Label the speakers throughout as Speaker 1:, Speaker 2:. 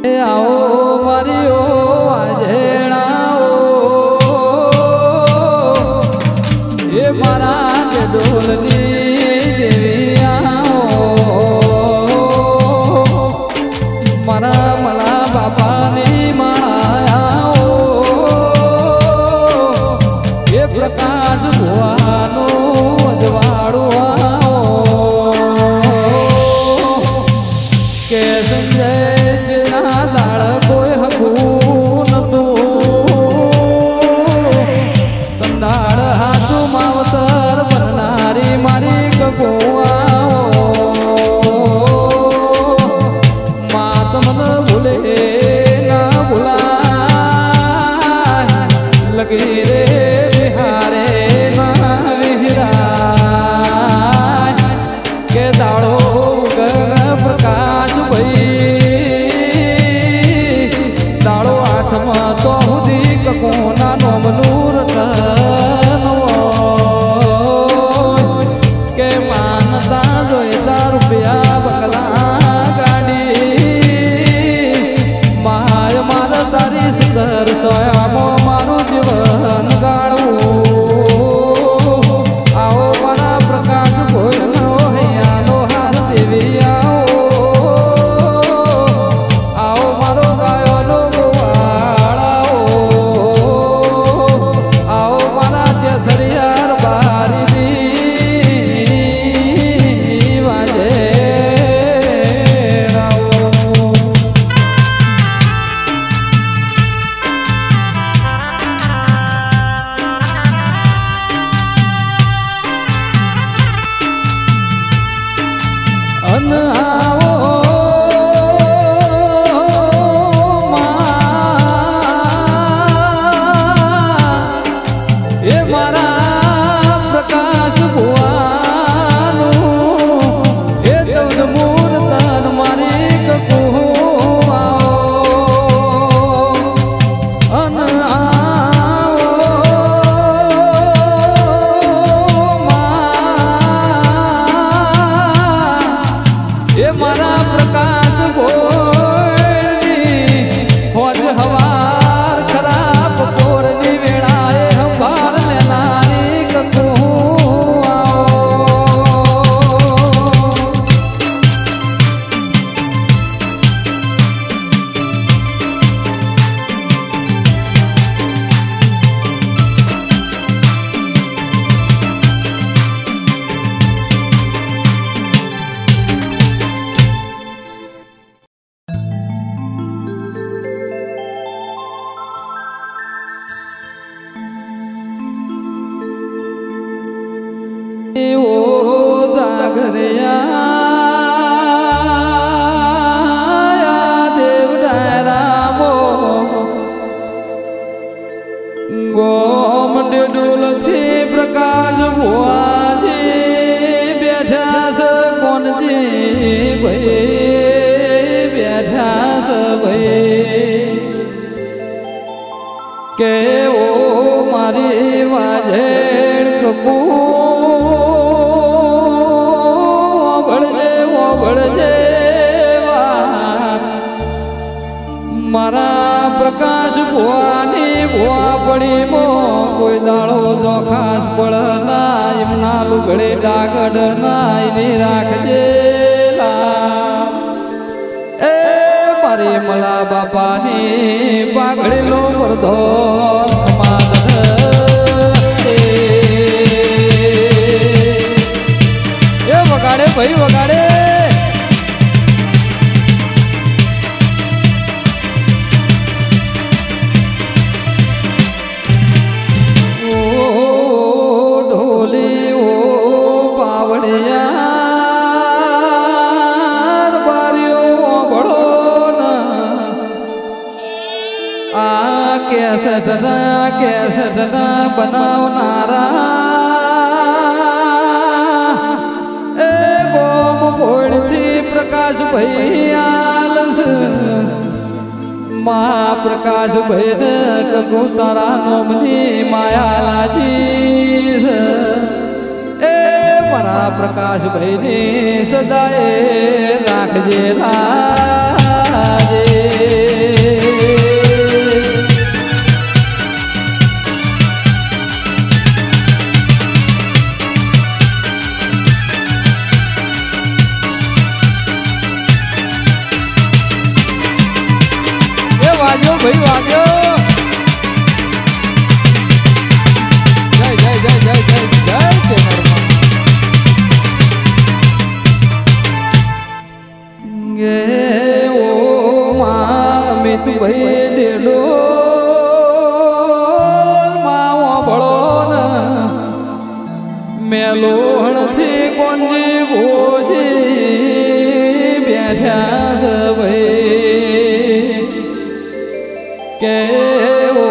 Speaker 1: आओ मारियो आजेणाओ ये मारा डोलनी देवी आओ मारा मला बापानी मायाओ ये प्रकाश भुवानो अजवाड़ो आओ के संजय के ओ मारी वाजेण ककू बढ़जे मारा प्रकाश भुआनी भुआ पड़ी मो कोई दाड़ो जो खास पड़ ना इमना लुगड़े डागड़ ना इनी राखजे मारे मला बापानी पागड़ी लो बरदो ये वगाड़े भाई वगाड़े कैसे सदा बनावनारा ए गोम फोड़ती प्रकाश भैयालस महाप्रकाश भैर कगु तारा नोमनी मायालाजी ए मरा प्रकाश भैनी सदाए राखजे लाजे વાજો ભાઈ વાજો જય જય જય જય જય જય ગે ઓ મા મે તું ભાઈ ડેડો માવો ભળો ન મેલો હણથી કોંજી ભોજી બેઠા છે ભાઈ કે ઓ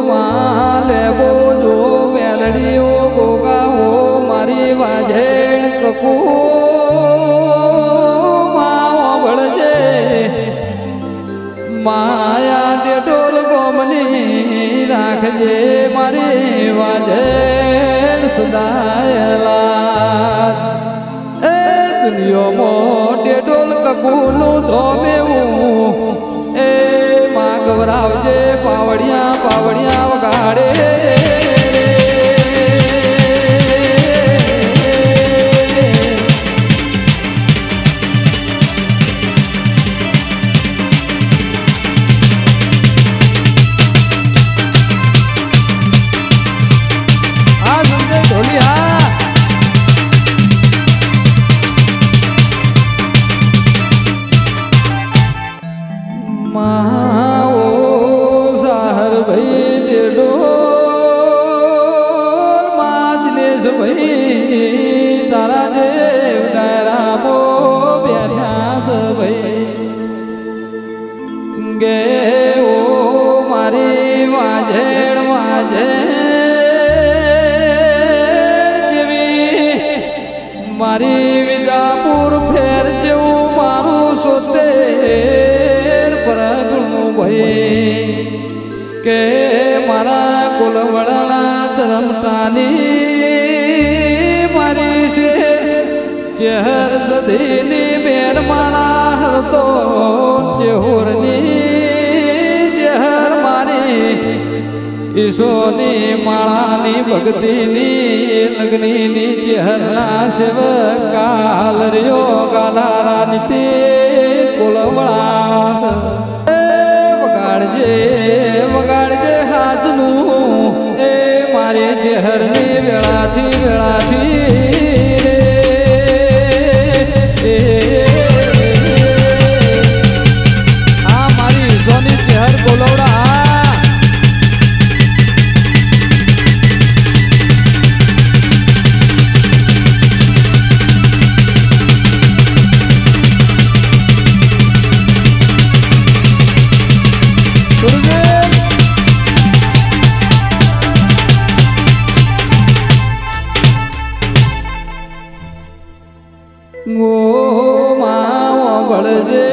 Speaker 1: માલે બોજો મેલડી ઓ ગોગા ઓ મારી વાજેણ કકુ માવો વળજે માયા ડેડોલ ગોમની રાખજે મારી વાજેણ સદાયલા એ દુનિયામાં ડેડોલ કકુનું ધોમેવું એ ગવરાવજે પાવડિયા પાવડિયા વગાડે આ સંજય ઢોલિયા માઓ સાહર ભાઈ ડેડો માજનેશ ભાઈ તારા દેવ ડાયરામો બેઠા છે ભાઈ ગે ઓ મારી વાજેણ જેવી મારી વિજાપુર ફેર જેવું મારું સોતે કે મારા કુલવળના ચરમતાની મારી છે ચહેર સધીની મેર મારા હરતો ચેહોરની ચહેર મારી ઈશોની માળાની ભક્તિની લગ્નની ચહેરના સેવક કાલ રહ્યો ગાલારા નીતિ કુલવળા વગાડજે વગાડજે હાજનું એ મારી ચહેરની વેળાથી આ મારી સોની ચહેર બોલવડા વળજે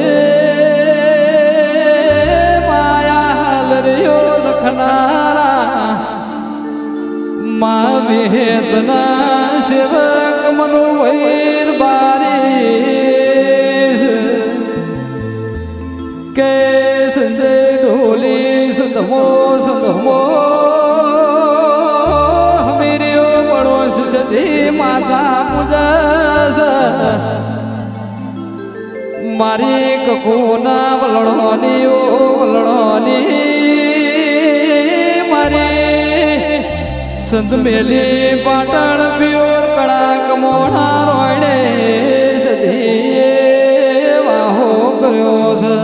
Speaker 1: માયા હાલ રહ્યો લખનારા મા વેદના સેવક મનુ વૈર બારી કે સંજય ઢોલી સંધમો હમીર્યો પડોશ સધી માતા પૂજા મારી કકુના વલણોની ઓ વલણોની મારી સંત મેલી પાટણ પ્યોર કડાક મોણા રોયડે સધી વાહો કર્યો છે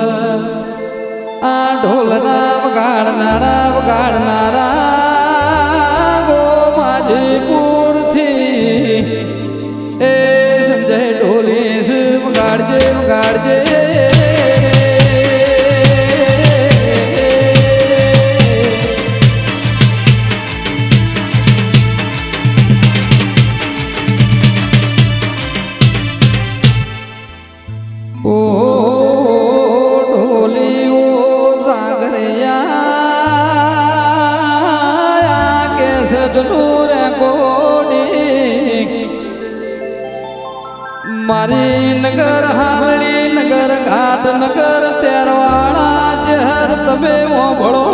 Speaker 1: આ ઢોલના વગાડનારા ગો માજીપુરથી એ સંજય ઢોલી વગાડજે વગાડજે ઓ ઢોલી ઓ સાગરિયા કે સજનું રે કોડી મારી નગર હાલડી નગર ઘાટ નગર તેરવાળા તમે મોભળો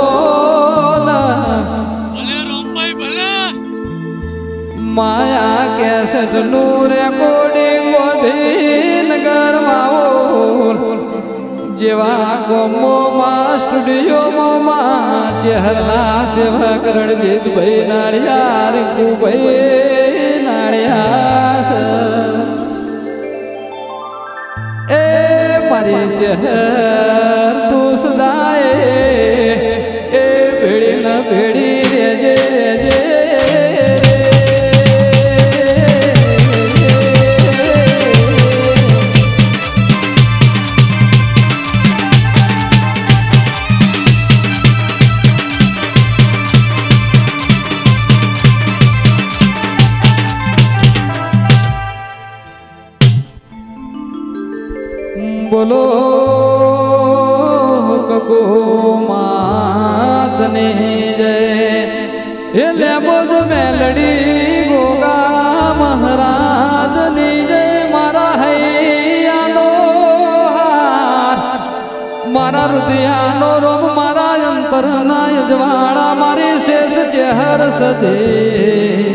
Speaker 1: માયા કેસેટ નું રેકોર્ડિંગ ગાંધીનગર માં જેવા ગોમોમાં સ્ટુડિયોમાં ચહેરા સેવક રણજીતભાઈ નાળિયા રીંકુભાઈ નાળિયા એ મારી ચહેર તું સદાય એ ભેડી ન ભેડી રેજે રેજે બોલો કકો માતને જય એટલે બોધ મેલડી ગોગા મહારાજની જય મારા હૈયાનો હાર મારા હૃદયાનો રોમ મારા અંતરના યજવાળા મારી શેષ ચહેર સજે